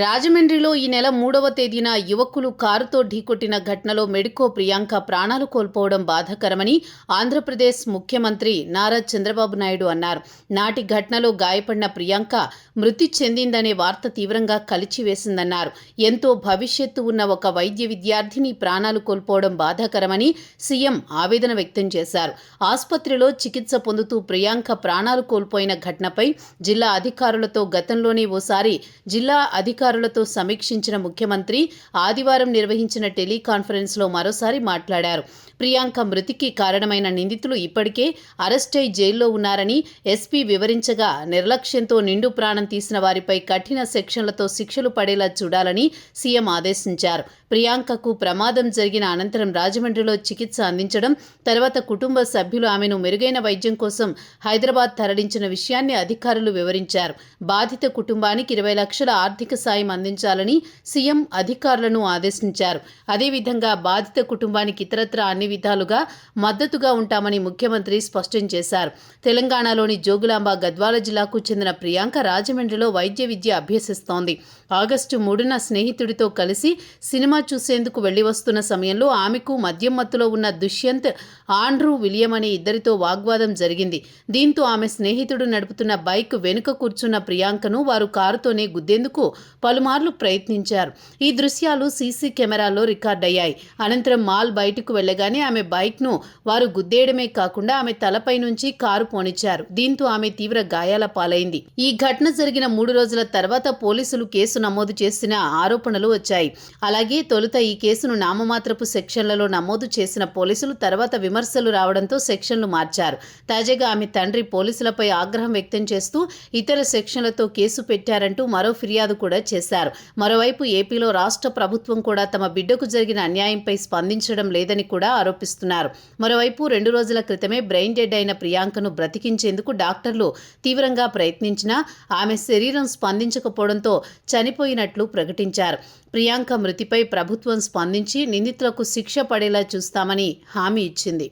రాజమండ్రిలో ఈ నెల 3వ తేదీన యువకులు కారుతో ఢీకొట్టిన ఘటనలో మెడికో ప్రియాంక ప్రాణాలు కోల్పోవడం బాధాకరమని ఆంధ్రప్రదేశ్ ముఖ్యమంత్రి నారా చంద్రబాబు నాయుడు అన్నారు. నాటి ఘటనలో గాయపడిన ప్రియాంక మృతి చెందిందనే వార్త తీవ్రంగా కలిచివేసిందన్నారు. ఎంతో భవిష్యత్తు ఉన్న ఒక వైద్య విద్యార్థిని ప్రాణాలు కోల్పోవడం బాధాకరమని సీఎం ఆవేదన వ్యక్తం చేశారు. ఆసుపత్రిలో చికిత్స పొందుతూ ప్రియాంక ప్రాణాలు కోల్పోయిన ఘటనపై జిల్లా అధికారులతో గతంలోనే ఓసారి జిల్లా అధికారులతో సమీక్షించిన ముఖ్యమంత్రి ఆదివారం నిర్వహించిన టెలికాన్ఫరెన్స్లో మరోసారి మాట్లాడారు. ప్రియాంక మృతికి కారణమైన నిందితులు ఇప్పటికే అరెస్టై జైల్లో ఉన్నారని ఎస్పీ వివరించగా, నిర్లక్ష్యంతో నిండు ప్రాణం తీసిన వారిపై కఠిన సెక్షన్లతో శిక్షలు పడేలా చూడాలని సీఎం ఆదేశించారు. ప్రియాంకకు ప్రమాదం జరిగిన అనంతరం రాజమండ్రిలో చికిత్స అందించడం, తర్వాత కుటుంబ సభ్యులు ఆమెను మెరుగైన వైద్యం కోసం హైదరాబాద్ తరలించిన విషయాన్ని అధికారులు వివరించారు. బాధిత కుటుంబానికి 20 లక్షల ఆర్థిక సాయం అందించాలని సీఎం అధికారులను ఆదేశించారు. అదేవిధంగా బాధిత కుటుంబానికి ఇతరత్రా అన్ని విధాలుగా మద్దతుగా ఉంటామని ముఖ్యమంత్రి స్పష్టం చేశారు. తెలంగాణలోని జోగులాంబ గద్వాల జిల్లాకు చెందిన ప్రియాంక రాజమండ్రిలో వైద్య విద్య అభ్యసిస్తోంది. ఆగస్టు 3న స్నేహితుడితో కలిసి సినిమా చూసేందుకు వెళ్లి వస్తున్న సమయంలో ఆమెకు మద్యం మత్తులో ఉన్న దుష్యంత్, ఆండ్రూ విలియం అనే ఇద్దరితో వాగ్వాదం జరిగింది. దీంతో ఆమె స్నేహితుడు నడుపుతున్న బైక్ వెనుక కూర్చున్న ప్రియాంకను వారు కారుతోనే గుద్దేందుకు పలుమార్లు ప్రయత్నించారు. ఈ దృశ్యాలు సీసీ కెమెరాల్లో రికార్డయ్యాయి. అనంతరం మాల్ బయటకు వెళ్లగానే ఆమె బైక్ను వారు గుద్దేయడమే కాకుండా ఆమె తలపై నుంచి కారు పోనిచ్చారు. దీంతో ఆమె తీవ్ర గాయాల పాలైంది. ఈ ఘటన జరిగిన 3 రోజుల తర్వాత పోలీసులు కేసు నమోదు చేసిన ఆరోపణలు వచ్చాయి. అలాగే తొలుత ఈ కేసును నామమాత్రపు సెక్షన్లలో నమోదు చేసిన పోలీసులు తర్వాత విమర్శలు రావడంతో సెక్షన్లు మార్చారు. తాజాగా ఆమె తండ్రి పోలీసులపై ఆగ్రహం వ్యక్తం చేస్తూ ఇతర సెక్షన్లతో కేసు పెట్టారంటూ మరో ఫిర్యాదు కూడా చేశారు. మరోవైపు ఏపీలో రాష్ట్ర ప్రభుత్వం కూడా తమ బిడ్డకు జరిగిన అన్యాయంపై స్పందించడం లేదని కూడా ఆరోపిస్తున్నారు. మరోవైపు 2 రోజుల క్రితమే బ్రెయిన్ డెడ్ అయిన ప్రియాంకను బ్రతికించేందుకు డాక్టర్లు తీవ్రంగా ప్రయత్నించినా ఆమె శరీరం స్పందించకపోవడంతో చనిపోయినట్లు ప్రకటించారు. ప్రియాంక మృతిపై ప్రభుత్వం స్పందించి నిందితులకు శిక్ష పడేలా చూస్తామని హామీ ఇచ్చింది.